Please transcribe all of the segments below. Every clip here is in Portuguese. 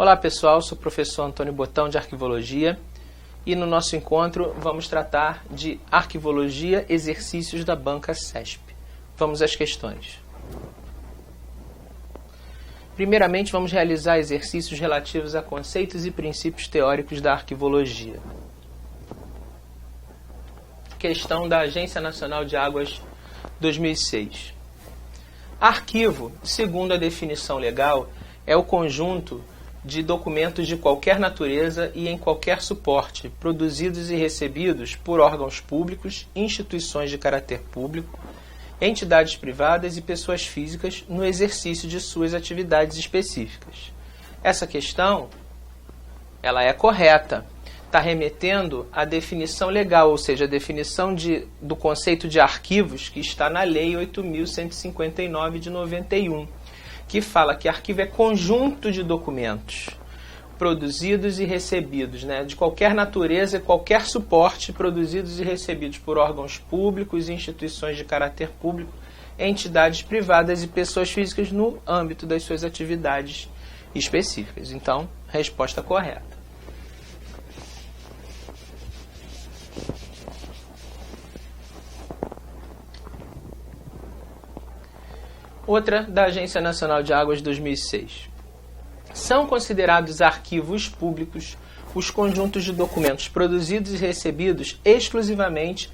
Olá pessoal, sou o professor Antônio Botão de Arquivologia e no nosso encontro vamos tratar de Arquivologia, exercícios da banca CESP. Vamos às questões. Primeiramente vamos realizar exercícios relativos a conceitos e princípios teóricos da arquivologia. Questão da Agência Nacional de Águas 2006. Arquivo, segundo a definição legal, é o conjunto de documentos de qualquer natureza e em qualquer suporte, produzidos e recebidos por órgãos públicos, instituições de caráter público, entidades privadas e pessoas físicas no exercício de suas atividades específicas. Essa questão, ela é correta. Está remetendo à definição legal, ou seja, a definição do conceito de arquivos que está na Lei 8.159 de 91, que fala que arquivo é conjunto de documentos produzidos e recebidos, de qualquer natureza e qualquer suporte, produzidos e recebidos por órgãos públicos e instituições de caráter público, entidades privadas e pessoas físicas no âmbito das suas atividades específicas. Então, resposta correta. Outra da Agência Nacional de Águas 2006. São considerados arquivos públicos os conjuntos de documentos produzidos e recebidos exclusivamente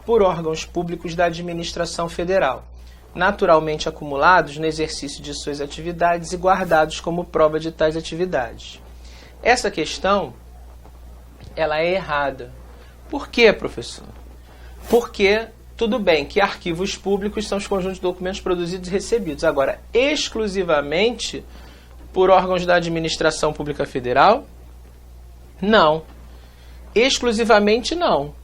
por órgãos públicos da administração federal, naturalmente acumulados no exercício de suas atividades e guardados como prova de tais atividades. Essa questão, ela é errada. Por quê, professor? Porque tudo bem que arquivos públicos são os conjuntos de documentos produzidos e recebidos. Agora, exclusivamente por órgãos da administração pública federal? Não. Exclusivamente não.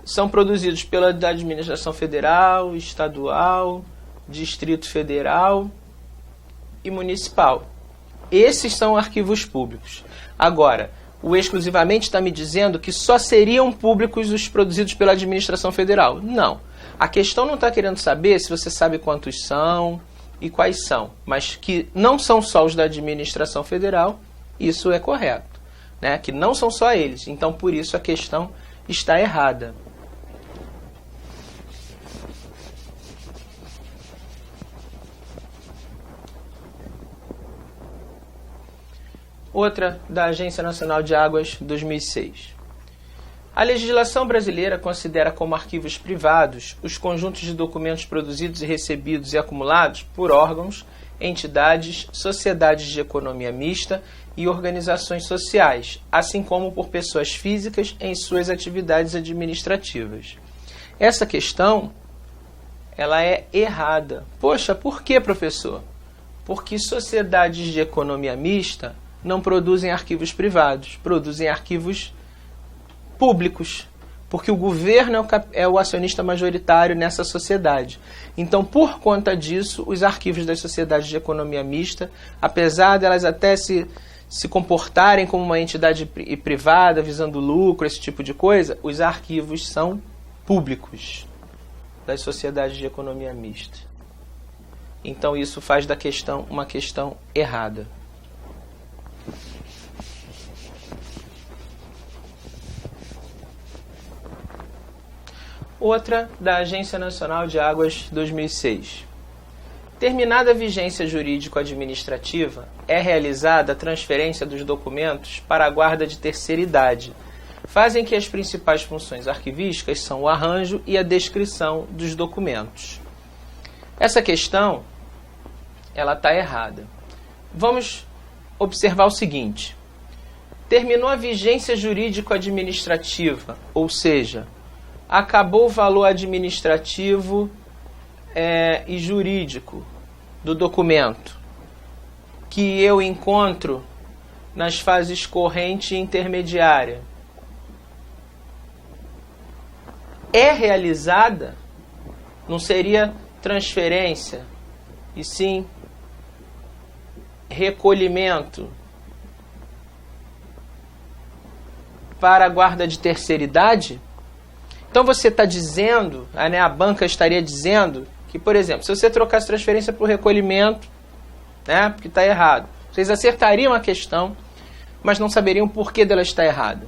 São produzidos pela administração federal, estadual, Distrito Federal e municipal. Esses são arquivos públicos. Agora, o exclusivamente está me dizendo que só seriam públicos os produzidos pela administração federal. Não. A questão não está querendo saber se você sabe quantos são e quais são, mas que não são só os da administração federal, isso é correto. Que não são só eles. Então, por isso, a questão está errada. Outra da Agência Nacional de Águas 2006. A legislação brasileira considera como arquivos privados os conjuntos de documentos produzidos e recebidos e acumulados por órgãos, entidades, sociedades de economia mista e organizações sociais, assim como por pessoas físicas em suas atividades administrativas. Essa questão, ela é errada. Poxa, por que, professor? Porque sociedades de economia mista não produzem arquivos privados, produzem arquivos públicos, porque o governo é o acionista majoritário nessa sociedade. Então, por conta disso, os arquivos das sociedades de economia mista, apesar delas até se comportarem como uma entidade privada, visando lucro, esse tipo de coisa, os arquivos são públicos das sociedades de economia mista. Então, isso faz da questão uma questão errada. Outra da Agência Nacional de Águas 2006. Terminada a vigência jurídico-administrativa, é realizada a transferência dos documentos para a guarda de terceira idade. Fazem que as principais funções arquivísticas são o arranjo e a descrição dos documentos. Essa questão, ela está errada. Vamos observar o seguinte. Terminou a vigência jurídico-administrativa, ou seja, acabou o valor administrativo e jurídico do documento, que eu encontro nas fases corrente e intermediária. É realizada, não seria transferência, e sim recolhimento para a guarda de terceira idade? Então você está dizendo, a banca estaria dizendo que, por exemplo, se você trocasse transferência para o recolhimento, porque está errado, vocês acertariam a questão mas não saberiam o porquê dela estar errada.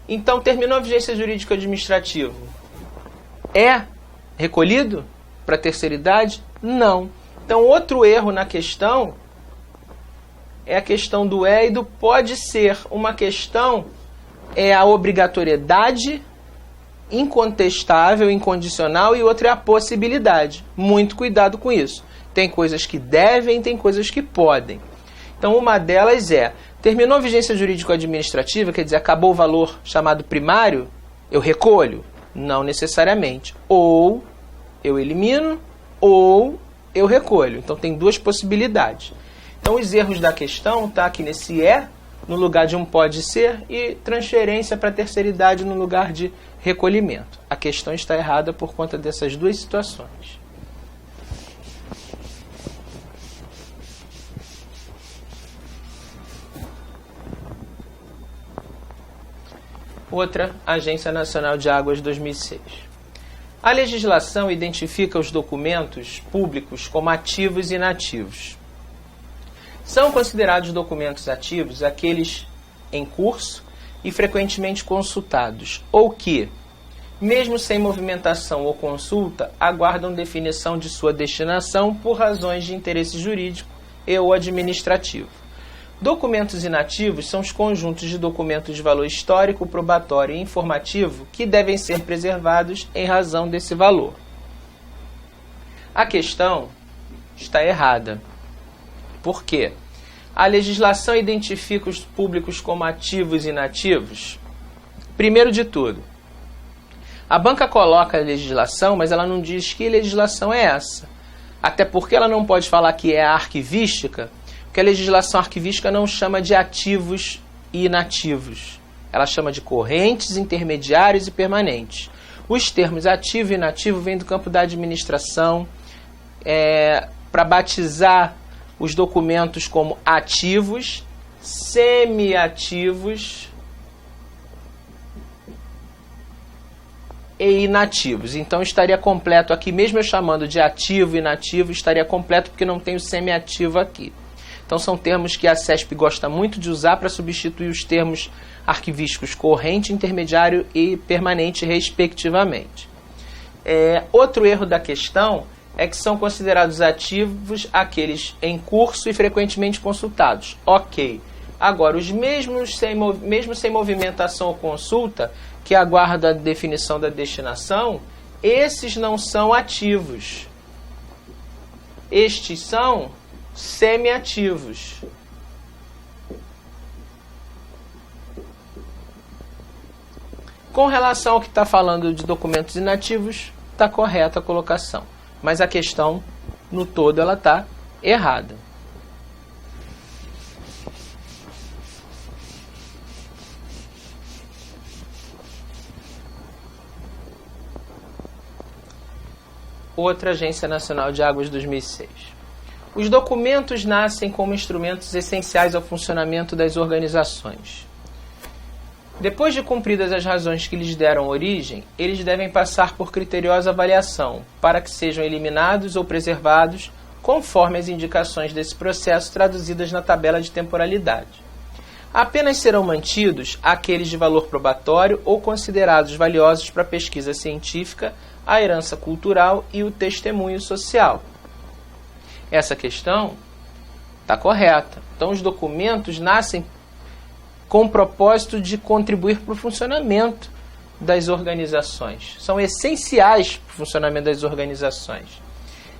Então, terminou a vigência jurídica administrativa. É recolhido para a terceira idade? Não. Então, outro erro na questão é a questão do e do pode ser. Uma questão é a obrigatoriedade incontestável, incondicional, e outra é a possibilidade. Muito cuidado com isso. Tem coisas que devem, tem coisas que podem. Então, uma delas é, terminou a vigência jurídico-administrativa, quer dizer, acabou o valor chamado primário, eu recolho? Não necessariamente. Ou eu elimino, ou eu recolho. Então, tem duas possibilidades. Então, os erros da questão tá aqui nesse é, no lugar de um pode ser, e transferência para a terceira idade no lugar de recolhimento. A questão está errada por conta dessas duas situações. Outra, Agência Nacional de Águas 2006. A legislação identifica os documentos públicos como ativos e inativos. São considerados documentos ativos aqueles em curso e frequentemente consultados, ou que, mesmo sem movimentação ou consulta, aguardam definição de sua destinação por razões de interesse jurídico e ou administrativo. Documentos inativos são os conjuntos de documentos de valor histórico, probatório e informativo que devem ser preservados em razão desse valor. A questão está errada. Por quê? A legislação identifica os públicos como ativos e inativos? Primeiro de tudo, a banca coloca a legislação, mas ela não diz que legislação é essa. Até porque ela não pode falar que é arquivística, porque a legislação arquivística não chama de ativos e inativos. Ela chama de correntes, intermediários e permanentes. Os termos ativo e inativo vêm do campo da administração, para batizar os documentos como ativos, semiativos e inativos. Então estaria completo aqui, mesmo eu chamando de ativo e inativo, estaria completo porque não tem o semiativo aqui. Então são termos que a CESP gosta muito de usar para substituir os termos arquivísticos corrente, intermediário e permanente, respectivamente. Outro erro da questão é que são considerados ativos aqueles em curso e frequentemente consultados. Ok. Agora, os mesmo sem movimentação ou consulta, que aguarda a definição da destinação, esses não são ativos. Estes são semiativos. Com relação ao que está falando de documentos inativos, está correta a colocação. Mas a questão, no todo, ela está errada. Outra, Agência Nacional de Águas 2006. Os documentos nascem como instrumentos essenciais ao funcionamento das organizações. Depois de cumpridas as razões que lhes deram origem, eles devem passar por criteriosa avaliação, para que sejam eliminados ou preservados, conforme as indicações desse processo traduzidas na tabela de temporalidade. Apenas serão mantidos aqueles de valor probatório ou considerados valiosos para a pesquisa científica, a herança cultural e o testemunho social. Essa questão está correta. Então, os documentos nascem com o propósito de contribuir para o funcionamento das organizações. São essenciais para o funcionamento das organizações.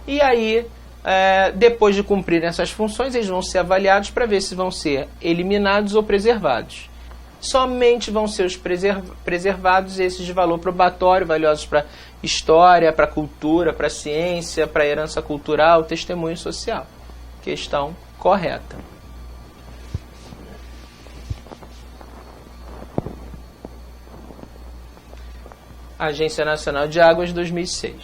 E aí, depois de cumprirem essas funções, eles vão ser avaliados para ver se vão ser eliminados ou preservados. Somente vão ser os preservados esses de valor probatório, valiosos para história, para cultura, para ciência, para herança cultural, testemunho social. Questão correta. Agência Nacional de Águas 2006.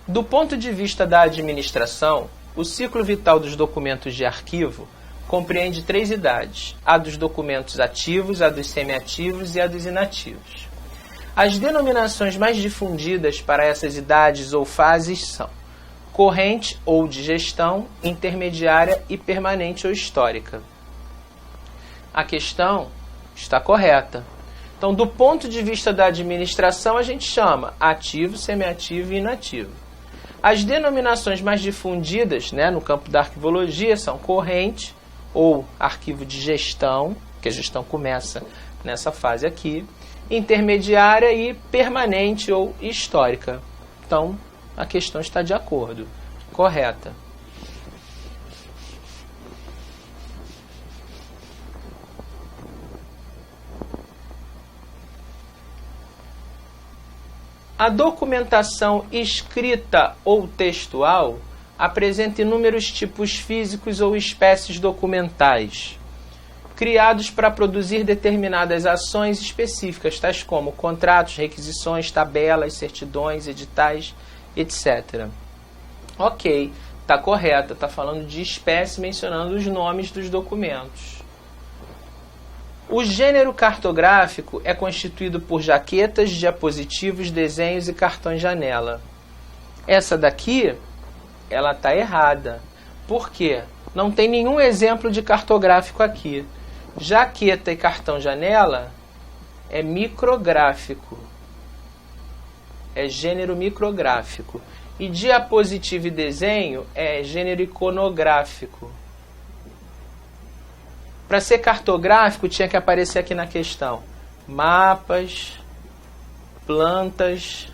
Do ponto de vista da administração, o ciclo vital dos documentos de arquivo compreende 3 idades: a dos documentos ativos, a dos semiativos e a dos inativos. As denominações mais difundidas para essas idades ou fases são corrente ou de gestão, intermediária e permanente ou histórica. a questão está correta. Então, do ponto de vista da administração, a gente chama ativo, semiativo e inativo. As denominações mais difundidas, né, no campo da arquivologia são corrente ou arquivo de gestão, que a gestão começa nessa fase aqui, intermediária e permanente ou histórica. Então, a questão está de acordo, correta. A documentação escrita ou textual apresenta inúmeros tipos físicos ou espécies documentais, criados para produzir determinadas ações específicas, tais como contratos, requisições, tabelas, certidões, editais, etc. Ok, está correto, está falando de espécie, mencionando os nomes dos documentos. O gênero cartográfico é constituído por jaquetas, diapositivos, desenhos e cartões janela. Essa daqui, ela está errada. Por quê? Não tem nenhum exemplo de cartográfico aqui. Jaqueta e cartão janela é micrográfico. É gênero micrográfico. E diapositivo e desenho é gênero iconográfico. Para ser cartográfico, tinha que aparecer aqui na questão mapas, plantas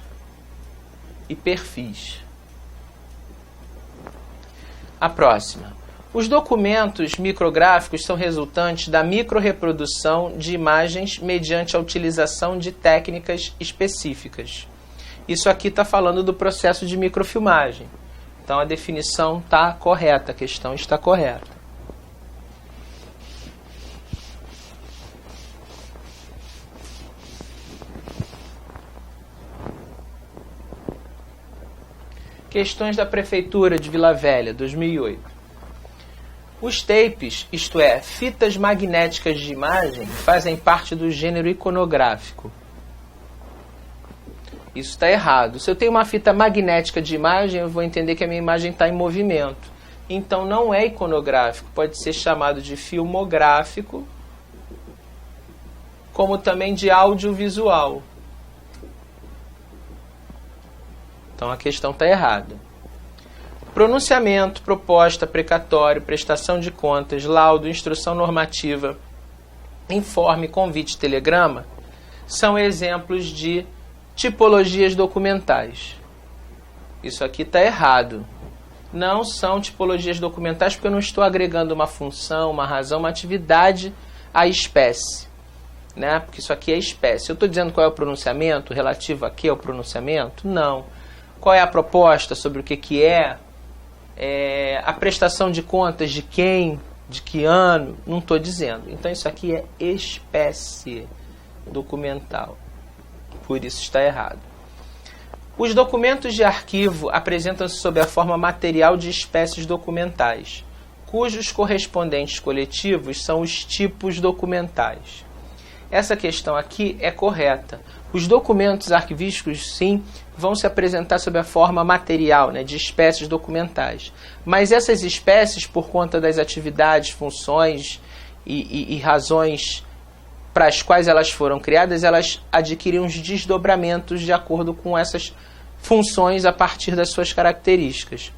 e perfis. A próxima. Os documentos micrográficos são resultantes da microrreprodução de imagens mediante a utilização de técnicas específicas. Isso aqui está falando do processo de microfilmagem. Então a definição está correta, a questão está correta. Questões da Prefeitura de Vila Velha, 2008. Os tapes, isto é, fitas magnéticas de imagem, fazem parte do gênero iconográfico. Isso está errado. Se eu tenho uma fita magnética de imagem, eu vou entender que a minha imagem está em movimento. Então não é iconográfico, pode ser chamado de filmográfico, como também de audiovisual. Então a questão está errada. Pronunciamento, proposta, precatório, prestação de contas, laudo, instrução normativa, informe, convite, telegrama são exemplos de tipologias documentais. Isso aqui está errado. Não são tipologias documentais porque eu não estou agregando uma função, uma razão, uma atividade à espécie. Né? Porque isso aqui é espécie. Eu estou dizendo qual é o pronunciamento, relativo a que é o pronunciamento? Não. Qual é a proposta sobre o que é? A prestação de contas de quem, de que ano? Não estou dizendo. Então isso aqui é espécie documental. Por isso está errado. Os documentos de arquivo apresentam-se sob a forma material de espécies documentais, cujos correspondentes coletivos são os tipos documentais. Essa questão aqui é correta. Os documentos arquivísticos, sim, vão se apresentar sob a forma material, né, de espécies documentais. Mas essas espécies, por conta das atividades, funções e razões para as quais elas foram criadas, elas adquirem uns desdobramentos de acordo com essas funções a partir das suas características.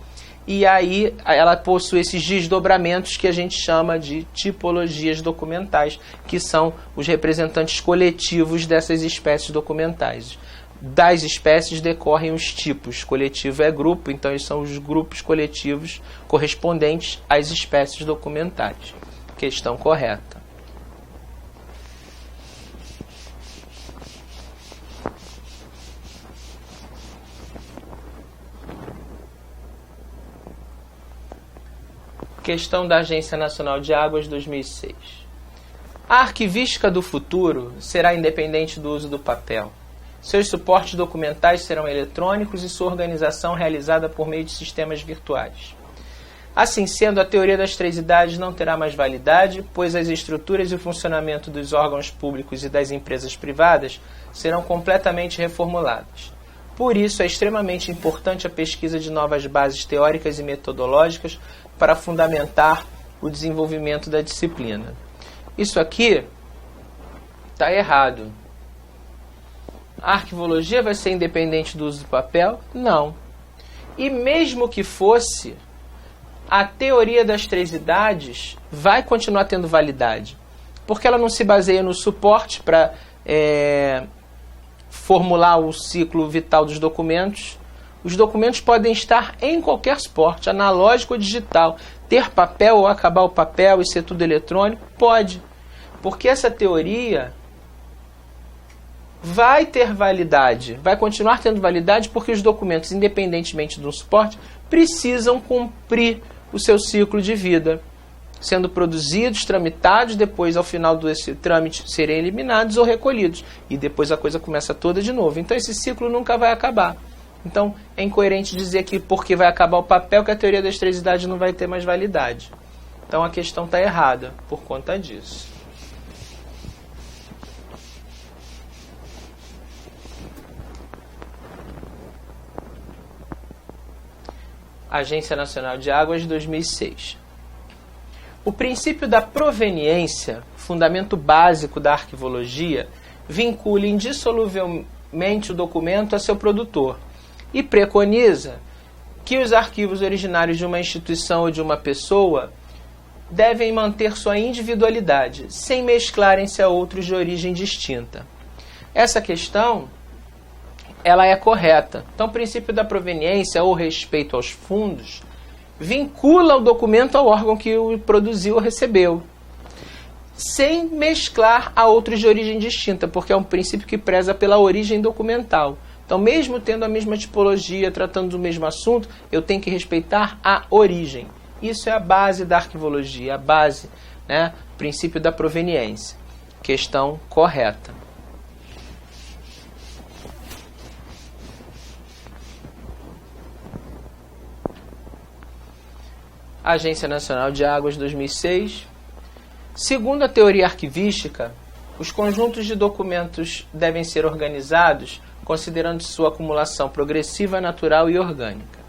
E aí ela possui esses desdobramentos que a gente chama de tipologias documentais, que são os representantes coletivos dessas espécies documentais. Das espécies decorrem os tipos. Coletivo é grupo, então eles são os grupos coletivos correspondentes às espécies documentais. Questão correta. Questão da Agência Nacional de Águas, 2006. A arquivística do futuro será independente do uso do papel. Seus suportes documentais serão eletrônicos e sua organização realizada por meio de sistemas virtuais. Assim sendo, a teoria das três idades não terá mais validade, pois as estruturas e o funcionamento dos órgãos públicos e das empresas privadas serão completamente reformuladas. Por isso, é extremamente importante a pesquisa de novas bases teóricas e metodológicas para fundamentar o desenvolvimento da disciplina. Isso aqui está errado. A arquivologia vai ser independente do uso do papel? Não. E mesmo que fosse, a teoria das 3 idades vai continuar tendo validade, porque ela não se baseia no suporte para formular o ciclo vital dos documentos. Os documentos podem estar em qualquer suporte, analógico ou digital. Ter papel ou acabar o papel e ser tudo eletrônico? Pode. Porque essa teoria vai ter validade, vai continuar tendo validade, porque os documentos, independentemente do suporte, precisam cumprir o seu ciclo de vida, sendo produzidos, tramitados, depois ao final desse trâmite serem eliminados ou recolhidos, e depois a coisa começa toda de novo. Então esse ciclo nunca vai acabar. Então é incoerente dizer que porque vai acabar o papel que a teoria das 3 idades não vai ter mais validade. Então a questão está errada por conta disso. Agência Nacional de Águas, 2006. O princípio da proveniência, fundamento básico da arquivologia, vincula indissoluvelmente o documento a seu produtor e preconiza que os arquivos originários de uma instituição ou de uma pessoa devem manter sua individualidade, sem mesclarem-se a outros de origem distinta. Essa questão ela é correta. Então, o princípio da proveniência ou respeito aos fundos vincula o documento ao órgão que o produziu ou recebeu, sem mesclar a outros de origem distinta, porque é um princípio que preza pela origem documental. Então, mesmo tendo a mesma tipologia, tratando do mesmo assunto, eu tenho que respeitar a origem. Isso é a base da arquivologia, a base, né? Princípio da proveniência. Questão correta. Agência Nacional de Águas, 2006. Segundo a teoria arquivística, os conjuntos de documentos devem ser organizados considerando sua acumulação progressiva, natural e orgânica,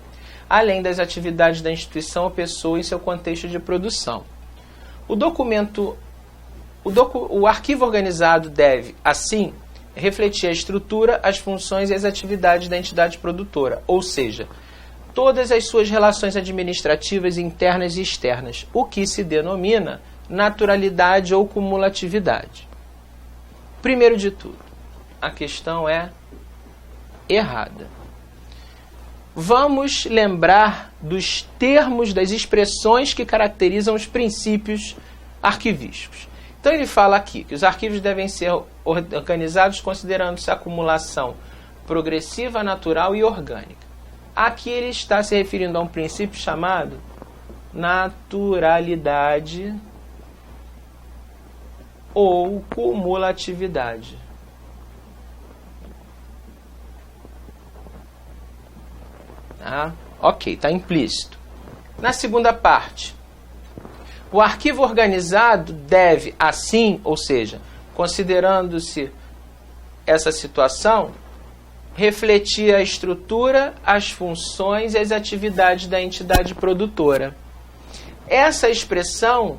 além das atividades da instituição ou pessoa em seu contexto de produção. O arquivo organizado deve, assim, refletir a estrutura, as funções e as atividades da entidade produtora, ou seja, todas as suas relações administrativas internas e externas, o que se denomina naturalidade ou cumulatividade. Primeiro de tudo, a questão é errada. Vamos lembrar dos termos, das expressões que caracterizam os princípios arquivísticos. Então ele fala aqui que os arquivos devem ser organizados considerando-se acumulação progressiva, natural e orgânica. Aqui ele está se referindo a um princípio chamado naturalidade ou cumulatividade. Ok, está implícito. Na segunda parte, o arquivo organizado deve, assim, ou seja, considerando-se essa situação, refletir a estrutura, as funções e as atividades da entidade produtora. Essa expressão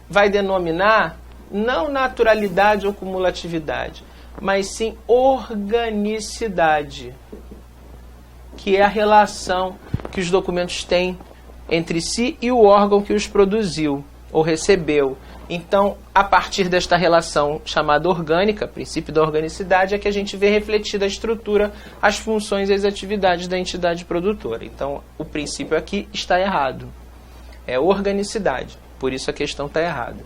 vai denominar não naturalidade ou cumulatividade, mas sim organicidade, que é a relação que os documentos têm entre si e o órgão que os produziu ou recebeu. Então, a partir desta relação chamada orgânica, princípio da organicidade, é que a gente vê refletida a estrutura, as funções e as atividades da entidade produtora. Então, o princípio aqui está errado. É organicidade. Por isso a questão está errada.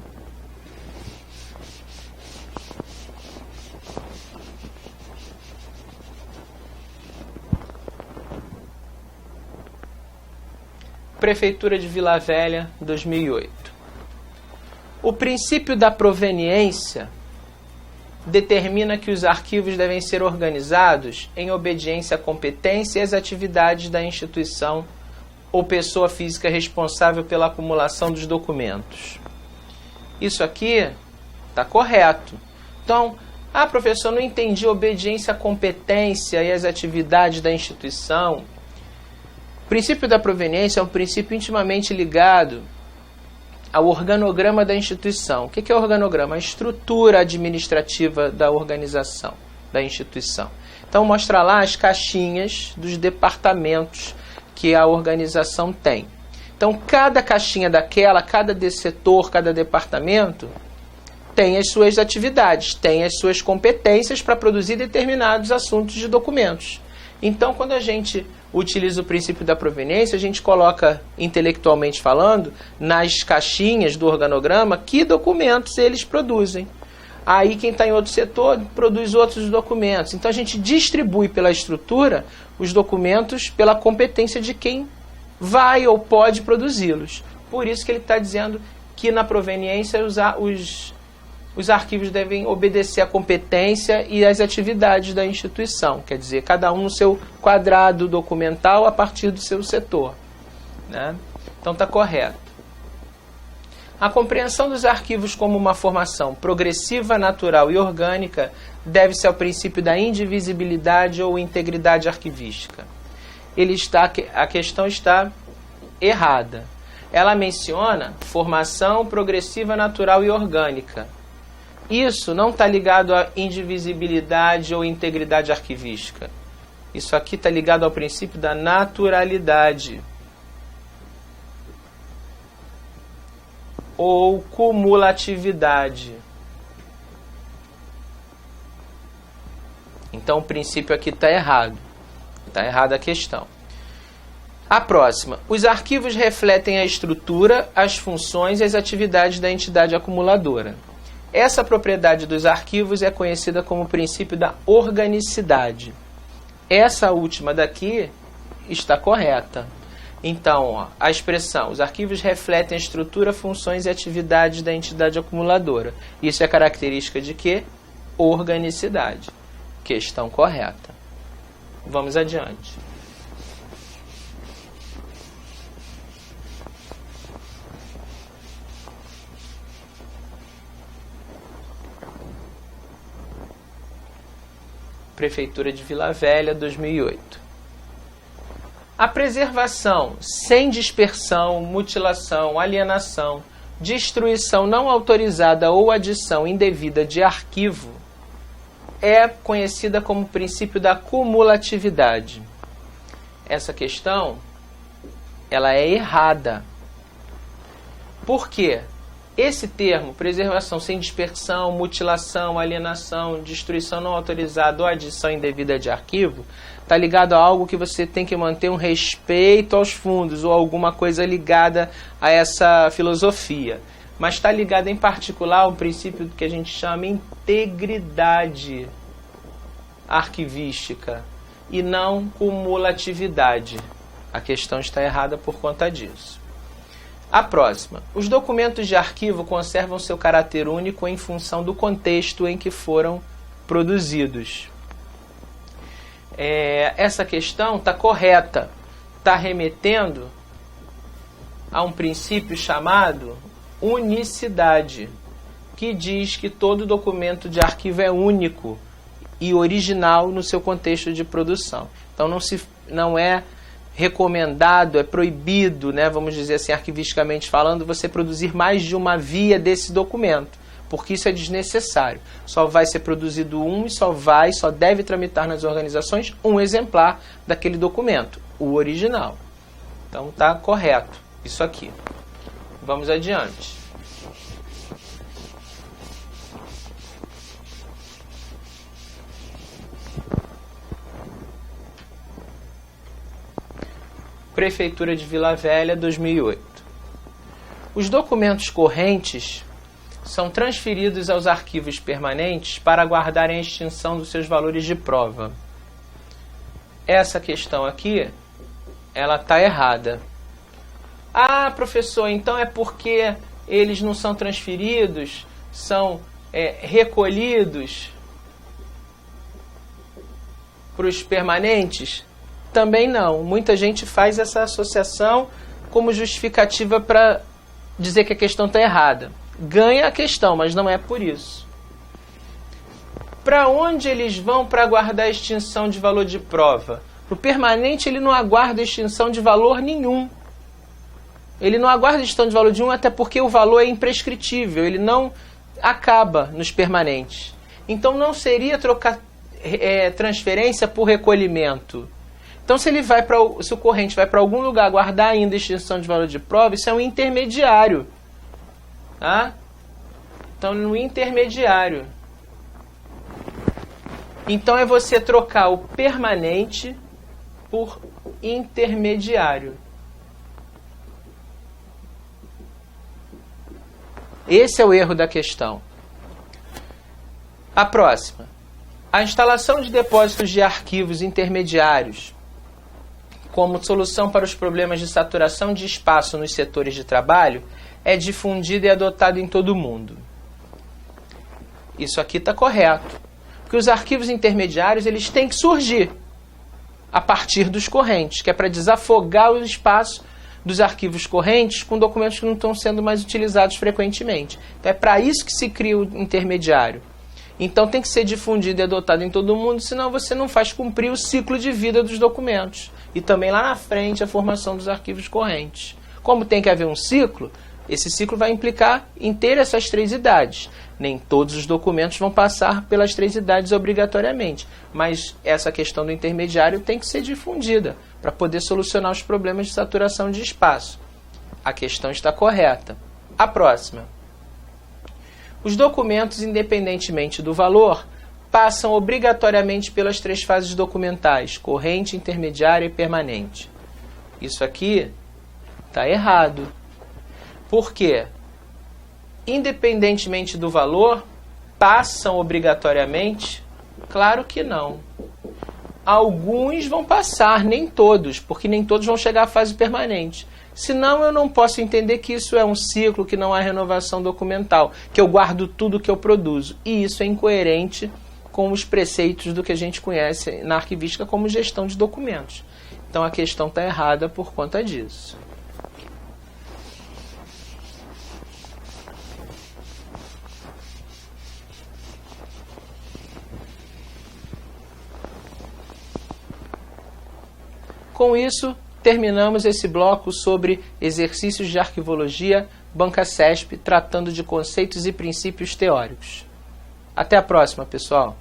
Prefeitura de Vila Velha, 2008. O princípio da proveniência determina que os arquivos devem ser organizados em obediência à competência e às atividades da instituição ou pessoa física responsável pela acumulação dos documentos. Isso aqui está correto. Então, professor, não entendi obediência à competência e às atividades da instituição. O princípio da proveniência é um princípio intimamente ligado ao organograma da instituição. O que é organograma? A estrutura administrativa da organização, da instituição. Então mostra lá as caixinhas dos departamentos que a organização tem. Então cada caixinha daquela, cada setor, cada departamento tem as suas atividades, tem as suas competências para produzir determinados assuntos de documentos. Então quando a gente utiliza o princípio da proveniência, a gente coloca, intelectualmente falando, nas caixinhas do organograma que documentos eles produzem. Aí quem está em outro setor produz outros documentos. Então a gente distribui pela estrutura os documentos pela competência de quem vai ou pode produzi-los. Por isso que ele está dizendo que na proveniência os arquivos devem obedecer à competência e às atividades da instituição. Quer dizer, cada um no seu quadrado documental a partir do seu setor, né? Então está correto. A compreensão dos arquivos como uma formação progressiva, natural e orgânica deve-se ao princípio da indivisibilidade ou integridade arquivística. A questão está errada. Ela menciona formação progressiva, natural e orgânica. Isso não está ligado à indivisibilidade ou integridade arquivística. Isso aqui está ligado ao princípio da naturalidade ou cumulatividade. Então o princípio aqui está errado. Está errada a questão. A próxima. Os arquivos refletem a estrutura, as funções e as atividades da entidade acumuladora. Essa propriedade dos arquivos é conhecida como o princípio da organicidade. Essa última daqui está correta. Então, a expressão, os arquivos refletem a estrutura, funções e atividades da entidade acumuladora. Isso é característica de quê? Organicidade. Questão correta. Vamos adiante. Prefeitura de Vila Velha, 2008. A preservação sem dispersão, mutilação, alienação, destruição não autorizada ou adição indevida de arquivo é conhecida como princípio da cumulatividade. Essa questão, ela é errada. Por quê? Esse termo, preservação sem dispersão, mutilação, alienação, destruição não autorizada ou adição indevida de arquivo, está ligado a algo que você tem que manter um respeito aos fundos ou alguma coisa ligada a essa filosofia. Mas está ligado em particular ao princípio que a gente chama integridade arquivística e não cumulatividade. A questão está errada por conta disso. A próxima. Os documentos de arquivo conservam seu caráter único em função do contexto em que foram produzidos. Essa questão está correta. Está remetendo a um princípio chamado unicidade, que diz que todo documento de arquivo é único e original no seu contexto de produção. Então não é recomendado, é proibido, né, vamos dizer assim, arquivisticamente falando, você produzir mais de uma via desse documento, porque isso é desnecessário. Só vai ser produzido um e só deve tramitar nas organizações um exemplar daquele documento, o original. Então está correto isso aqui. Vamos adiante. Prefeitura de Vila Velha, 2008. Os documentos correntes são transferidos aos arquivos permanentes para aguardarem a extinção dos seus valores de prova. Essa questão aqui, ela está errada. Ah, professor, então é porque eles não são transferidos, são recolhidos para os permanentes? Também não. Muita gente faz essa associação como justificativa para dizer que a questão está errada. Ganha a questão, mas não é por isso. Para onde eles vão para aguardar a extinção de valor de prova? O permanente ele não aguarda extinção de valor nenhum. Ele não aguarda gestão de valor de 1, até porque o valor é imprescritível, ele não acaba nos permanentes. Então não seria trocar transferência por recolhimento. Então se o corrente vai para algum lugar guardar ainda extinção de valor de prova, isso é um intermediário. Tá? Então no intermediário. Então é você trocar o permanente por intermediário. Esse é o erro da questão. A próxima. A instalação de depósitos de arquivos intermediários como solução para os problemas de saturação de espaço nos setores de trabalho é difundida e adotada em todo o mundo. Isso aqui está correto. Porque os arquivos intermediários eles têm que surgir a partir dos correntes, que é para desafogar o espaço dos arquivos correntes com documentos que não estão sendo mais utilizados frequentemente. Então é para isso que se cria o intermediário. Então tem que ser difundido e adotado em todo mundo, senão você não faz cumprir o ciclo de vida dos documentos. E também lá na frente a formação dos arquivos correntes. Como tem que haver um ciclo, esse ciclo vai implicar em ter essas 3 idades. Nem todos os documentos vão passar pelas 3 idades obrigatoriamente, mas essa questão do intermediário tem que ser difundida para poder solucionar os problemas de saturação de espaço. A questão está correta. A próxima. Os documentos, independentemente do valor, passam obrigatoriamente pelas 3 fases documentais, corrente, intermediária e permanente. Isso aqui está errado. Por quê? Independentemente do valor, passam obrigatoriamente? Claro que não. Alguns vão passar, nem todos, porque nem todos vão chegar à fase permanente. Senão eu não posso entender que isso é um ciclo, que não há renovação documental, que eu guardo tudo que eu produzo. E isso é incoerente com os preceitos do que a gente conhece na arquivística como gestão de documentos. Então a questão está errada por conta disso. Com isso, terminamos esse bloco sobre exercícios de arquivologia, Banca CESP, tratando de conceitos e princípios teóricos. Até a próxima, pessoal!